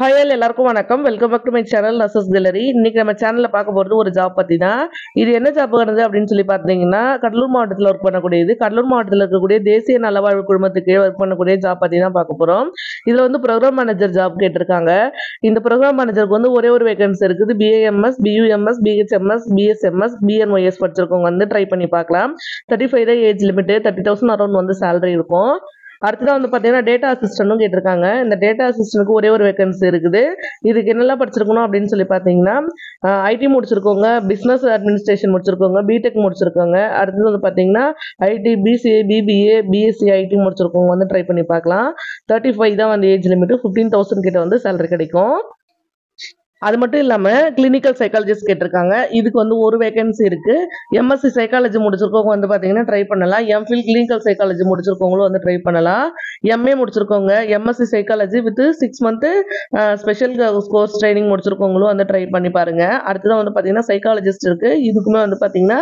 Hi all எல்லாருக்கும் வணக்கம். Welcome back to my channel nurses gallery. இன்னைக்கு நம்ம சேனல்ல பார்க்க போறது ஒரு ஜாப் பத்தி தான். இது என்ன ஜாப் வருது அப்படின்னு சொல்லி பார்த்தீங்கன்னா, கடலூர் மாவட்டத்தில் ஒர்க் பண்ணக்கூடியது. கடலூர் மாவட்டத்தில் இருக்கக்கூடிய தேசிய நலவாழ்வு குழுமத்துக்கு ஒர்க் பண்ணக்கூடிய ஜாப் பத்தி தான் பார்க்க போறோம். இதுல வந்து ப்ரோக்ராம் மேனேஜர் ஜாப் கேட்டிருக்காங்க. இந்த ப்ரோக்ராம் மேனேஜருக்கு வந்து ஒரே ஒரு வேகன்சி இருக்குது. BAMS, BUMS, BHMS, BSMS, BNYS படிச்சிருக்கவங்க வந்து ட்ரை பண்ணி பார்க்கலாம். 35 தான் ஏஜ் லிமிட், 30,000 அரௌண்ட் வந்து சேலரி இருக்கும். அடுத்ததான் வந்து பார்த்தீங்கன்னா டேட்டா அசிஸ்டன்ட்டும் கேட்டிருக்காங்க. இந்த டேட்டா அசிஸ்டன்ட்க்கு ஒரே ஒரு வேகன்சி இருக்குது. இதுக்கு என்னெல்லாம் படிச்சிருக்கணும் அப்படின்னு சொல்லி பார்த்தீங்கன்னா, ஐடி முடிச்சிருக்கோங்க, பிஸ்னஸ் அட்மினிஸ்ட்ரேஷன் முடிச்சிருக்கோங்க, பிடெக் முடிச்சிருக்கோங்க. அடுத்தது வந்து பார்த்தீங்கன்னா IT, BCA, BBA, BSc IT முடிச்சிருக்கோங்க வந்து ட்ரை பண்ணி பார்க்கலாம். 35 தான் வந்து ஏஜ் லிமிட், 15,000 கிட்ட வந்து சேலரி கிடைக்கும். அது மட்டும் இல்லாம கிளினிக்கல் சைக்காலஜிஸ்ட் கேட்டிருக்காங்க. இதுக்கு வந்து ஒரு வேகன்சி இருக்கு. MSc சைக்காலஜி முடிச்சிருக்கவங்க வந்து பாத்தீங்கன்னா ட்ரை பண்ணலாம். MPhil கிளினிக்கல் சைக்காலஜி முடிச்சிருக்கவங்களும் வந்து ட்ரை பண்ணலாம். MA முடிச்சிருக்கவங்க MSc psychology with 6 month special course training முடிச்சிருக்கவங்களும் வந்து ட்ரை பண்ணி பாருங்க. அடுத்ததான் வந்து பாத்தீங்கன்னா சைக்காலஜிஸ்ட் இருக்கு. இதுக்குமே வந்து பாத்தீங்கன்னா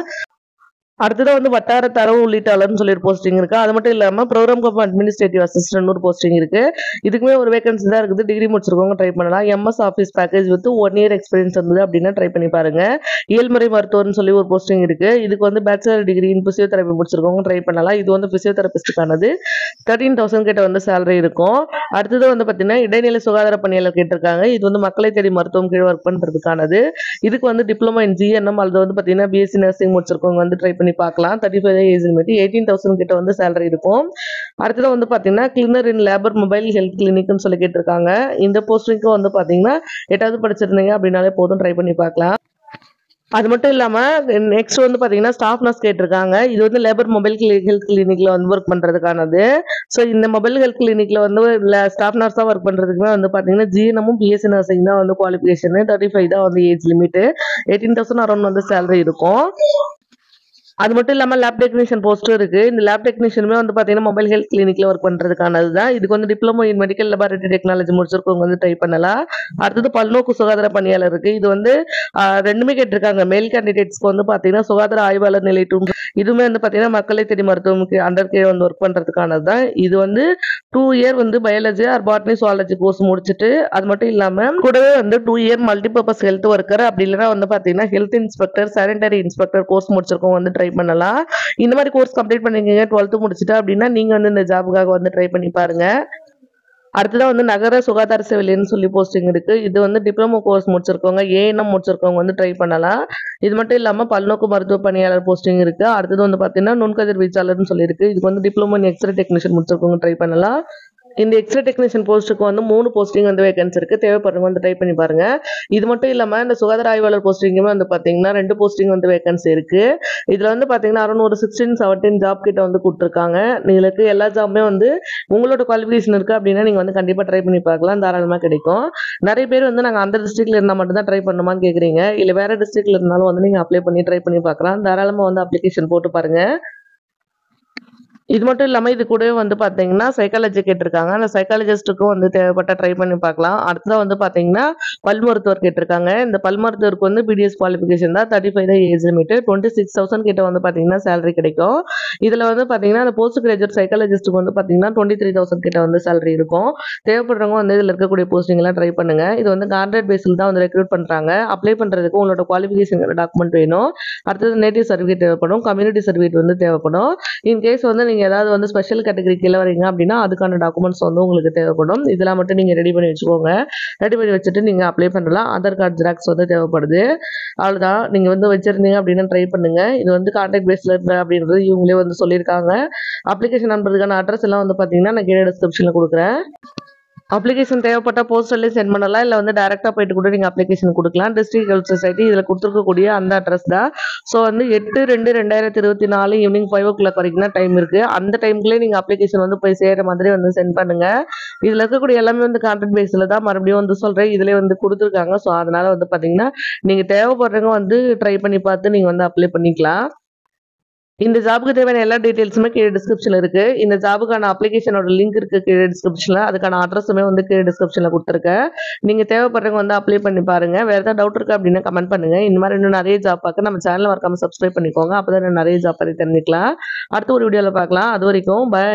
அடுத்ததான் வந்து வட்டார தரவு உள்ளீட்டாளர்னு சொல்லி ஒரு போஸ்டிங் இருக்கு. அது மட்டும் இல்லாம ப்ரோக்ராம் கம் அட்மினிஸ்ட்ரேட்டிவ் அசிஸ்டன்ட் ஒரு போஸ்டிங் இருக்கு. இதுக்குமே ஒரு வேகன்சி தான் இருக்குது. டிகிரி முடிச்சிருக்கவங்க ட்ரை பண்ணலாம். MS office package with 1 year experience இருந்தது அப்படின்னா ட்ரை பண்ணி பாருங்க. இயல்முறை மருத்துவர்னு சொல்லி ஒரு போஸ்டிங் இருக்கு. இதுக்கு வந்து பேச்சுலர் டிகிரி இன் பிசியோதெரபி முடிச்சிருக்கவங்க ட்ரை பண்ணலாம். இது வந்து பிசியோதெரபிஸ்டுக்கானது. 13,000 கிட்ட வந்து சேலரி இருக்கும். அடுத்தது வந்து பாத்தீங்கன்னா இடைநிலை சுகாதார பணியாளர் கேட்டிருக்காங்க. இது வந்து மக்களை தேடி மருத்துவம் கீழ் ஒர்க் பண்றதுக்கானது. இதுக்கு வந்து டிப்ளமோ இன் GNM அல்லது வந்து பாத்தீங்கன்னா BSc நர்சிங் முடிச்சிருக்கவங்க வந்து ட்ரை பண்ணி பார்க்கலாம். 35 ஏஜ் லிமிட், 18,000 கிட்ட வந்து சேலரி இருக்கும். அடுத்தது வந்து பாத்தீங்கன்னா cleaner in labour mobile health கிளினிக்னு சொல்லி கேட்டிருக்காங்க. இந்த போஸ்டிங்க்கு வந்து பாத்தீங்கன்னா 8வது படிச்சிருந்தீங்க அப்படின்னாலே போதும், ட்ரை பண்ணி பார்க்கலாம். அது மட்டும் இல்லாம நெக்ஸ்ட் வந்து பாத்தீங்கன்னா ஸ்டாஃப் நர்ஸ் கேட்டிருக்காங்க. இது வந்து லேபர் மொபைல் ஹெல்த் கிளினிக்ல வந்து ஒர்க் பண்றதுக்கானது. ஸோ இந்த மொபைல் ஹெல்த் கிளினிக்ல வந்து ஸ்டாஃப் நர்ஸா ஒர்க் பண்றதுக்குமே வந்து பாத்தீங்கன்னா GNM BSc நர்சிங் தான் வந்து குவாலிஃபிகேஷன். 35 தான் வந்து ஏஜ் லிமிட், 18,000 அரௌண்ட் வந்து சேலரி இருக்கும். அது மட்டும் இல்லாம லேப் டெக்னீஷியன் போஸ்ட்டும் இருக்கு. இந்த லேப் டெக்னீஷியனுமே வந்து பாத்தீங்கன்னா மொபைல் ஹெல்த் கிளினிக்ல ஒர்க் பண்றதுக்கானது தான். இதுக்கு வந்து diploma in medical laboratory technology முடிச்சிருக்கவங்க வந்து ட்ரை பண்ணலாம். அடுத்தது பல்நோக்கு சுகாதார பணியாளர் இருக்கு. இது வந்து ரெண்டுமே கேட்டிருக்காங்க. மேல் கேண்டிடேட்ஸ்க்கு வந்து பாத்தீங்கன்னா சுகாதார ஆய்வாளர் நிலை 2, இதுவுமே வந்து பாத்தீங்கன்னா மக்களை தேடி மருத்துவம் அண்டர் கீழ் வந்து ஒர்க் பண்றதுக்கானது தான். இது வந்து 2 இயர் வந்து biology R botany zoology course முடிச்சுட்டு, அது மட்டும் இல்லாம கூடவே வந்து 2 இயர் மல்டிபர்பஸ் ஹெல்த் ஒர்க்கர் அப்படி இல்லைன்னா வந்து பாத்தீங்கன்னா health inspector, sanitary inspector course முடிச்சிருக்கவங்க வந்து ட்ரை பண்ணலாம். இந்த மாதிரி கோர்ஸ் கம்ப்ளீட் பண்ணிருக்கீங்க 12th முடிச்சுட்டா அப்படின்னா நீங்க வந்து இந்த ஜாபுக்காக வந்து ட்ரை பண்ணி பாருங்க. அடுத்ததான் வந்து நகர சுகாதார செவிலியர்னு சொல்லி போஸ்டிங் இருக்கு. இது வந்து டிப்ளமோ கோர்ஸ் முடிச்சிருக்கவங்க, ANM முடிச்சிருக்கவங்க வந்து ட்ரை பண்ணலாம். இது மட்டும் இல்லாம பல்நோக்கு மருத்துவ பணியாளர் போஸ்டிங் இருக்கு. அடுத்தது வந்து பாத்தீங்கன்னா நுண்கதிர் வீச்சாளர்னு சொல்லி இருக்கு. இதுக்கு வந்து டிப்ளமோ இன் எக்ஸ்ரே டெக்னீஷியன் முடிச்சிருக்கவங்க ட்ரை பண்ணலாம். இந்த எக்ஸ்ரே டெக்னீஷியன் போஸ்ட்டுக்கு வந்து 3 போஸ்டிங் வந்து வேகன்சி இருக்கு. தேவைப்படுறவங்க வந்து ட்ரை பண்ணி பாருங்க. இது மட்டும் இல்லாம இந்த சுகாதார ஆய்வாளர் போஸ்டிங்குமே வந்து பாத்தீங்கன்னா 2 போஸ்டிங் வந்து வேகன்சி இருக்கு. இதுல வந்து பாத்தீங்கன்னா அரௌண்ட் ஒரு 16, 17 ஜாப் கிட்ட வந்து கொடுத்துருக்காங்க. இதுல எல்லா ஜாப்புமே வந்து உங்களோட குவாலிஃபிகேஷன் இருக்கு அப்படின்னா நீங்க வந்து கண்டிப்பா ட்ரை பண்ணி பார்க்கலாம். தாராளமா கிடைக்கும். நிறைய பேர் வந்து நாங்க அந்த டிஸ்ட்ரிக்ட்ல இருந்தா மட்டும் தான் ட்ரை பண்ணுமான்னு கேக்குறீங்க. இல்ல வேற டிஸ்ட்ரிக்ட்ல இருந்தாலும் வந்து நீங்க அப்ளை பண்ணி ட்ரை பண்ணி பார்க்கலாம். தாராளமா வந்து அப்ளிகேஷன் போட்டு பாருங்க. இது மட்டும் இல்லாம இது கூடவே வந்து பாத்தீங்கன்னா சைக்காலஜி கேட்டிருக்காங்க. அந்த சைக்காலஜிஸ்டுக்கும் வந்து தேவைப்பட்ட ட்ரை பண்ணி பார்க்கலாம். அடுத்ததான் வந்து பாத்தீங்கன்னா பல் மருத்துவர் கேட்டிருக்காங்க. இந்த பல் மருத்துவருக்கு வந்து BDS குவாலிஃபிகேஷன் தான். 35 தான் ஏஜ் லிமிட், 26,000 கிட்ட வந்து பாத்தீங்கன்னா சேலரி கிடைக்கும். இதுல வந்து பாத்தீங்கன்னா அந்த போஸ்ட் கிராஜுவேட் சைக்காலஜிஸ்டுக்கு வந்து பாத்தீங்கன்னா 23,000 கிட்ட வந்து சேலரி இருக்கும். தேவைப்படுறவங்க வந்து இதுல இருக்கக்கூடிய போஸ்டிங் எல்லாம் ட்ரை பண்ணுங்க. இது வந்து கான்ட்ராக்ட் பேஸில் தான் வந்து ரெக்ரூட் பண்றாங்க. அப்ளை பண்றதுக்கு உங்களோட குவாலிஃபிகேஷன் டாக்குமெண்ட் வேணும். அடுத்தது நேட்டிவ் சர்டிஃபிகேட் தேவைப்படும், கம்யூனிட்டி சர்டிஃபிகேட் வந்து தேவைப்படும். இன்கேஸ் வந்து நீங்க ஏதாவது வந்து ஸ்பெஷல் கேட்டகரி கீழே வரீங்க அப்படின்னா அதுக்கான டாக்குமெண்ட்ஸ் வந்து உங்களுக்கு தேவைப்படும். இதெல்லாம் மட்டும் நீங்க ரெடி பண்ணி வச்சுக்கோங்க. ரெடி பண்ணி வச்சுட்டு நீங்க அப்ளை பண்ணலாம். ஆதார் கார்டு ஜெராக்ஸ் வந்து தேவைப்படுது. அவ்வளவுதான். நீங்க வந்து வச்சிருந்தீங்க அப்படின்னா ட்ரை பண்ணுங்க. இது வந்து கான்டாக்ட் பேஸ்ல இருக்கு அப்படின்றது இவங்களே வந்து சொல்லியிருக்காங்க. அப்ளிகேஷன் அனுப்புறதுக்கான அட்ரஸ் எல்லாம் வந்து பாத்தீங்கன்னா நான் கீழே டிஸ்கிரிப்ஷன்ல கொடுக்குறேன். அப்ளிகேஷன் தேவைப்பட்ட போஸ்டர்லேயே சென்ட் பண்ணலாம். இல்லை வந்து டேரெக்டாக போயிட்டு கூட நீங்கள் அப்ளிகேஷன் கொடுக்கலாம். டிஸ்ட்ரிக்ட் ஹெல்த் சொசைட்டி இதில் கொடுத்துருக்கக்கூடிய அந்த அட்ரஸ் தான். ஸோ வந்து 8/2/2024 ஈவினிங் 5 o'clock வரைக்கும் தான் டைம் இருக்குது. அந்த டைம்குள்ளே நீங்கள் அப்ளிகேஷன் வந்து போய் சேர்கிற மாதிரி வந்து சென்ட் பண்ணுங்கள். இதில் இருக்கக்கூடிய எல்லாமே வந்து கான்ட்ராக்ட் பேஸில் தான். மறுபடியும் வந்து சொல்கிறேன், இதிலே வந்து கொடுத்துருக்காங்க. ஸோ அதனால் வந்து பார்த்தீங்கன்னா நீங்கள் தேவைப்படுறவங்க வந்து ட்ரை பண்ணி பார்த்து நீங்கள் வந்து அப்ளை பண்ணிக்கலாம். இந்த ஜாபுக்கு தேவையான எல்லா டீடைல்ஸுமே கீழே டிஸ்கிரிப்ஷன்ல இருக்கு. இந்த ஜாபுக்கான அப்ளிகேஷனோட லிங்க் இருக்கு கீழே டிஸ்கிரிப்ஷன்ல. அதுக்கான அட்ரஸுமே வந்து கீழே டிஸ்கிரிப்ஷன்ல கொடுத்துருக்கேன். நீங்க தேவைப்படுறவங்க வந்து அப்ளை பண்ணி பாருங்க. வேற ஏதாவது டவுட் இருக்கு அப்படின்னா கமெண்ட் பண்ணுங்க. இந்த மாதிரி இன்னும் நிறைய ஜாப் பார்க்க நம்ம சேனலை மறக்காம சப்ஸ்கிரைப் பண்ணிக்கோங்க. அப்பதான் நிறைய ஜாப் பத்தி தெரிஞ்சுக்கலாம். அடுத்த ஒரு வீடியோல பார்க்கலாம். அது வரைக்கும் பை.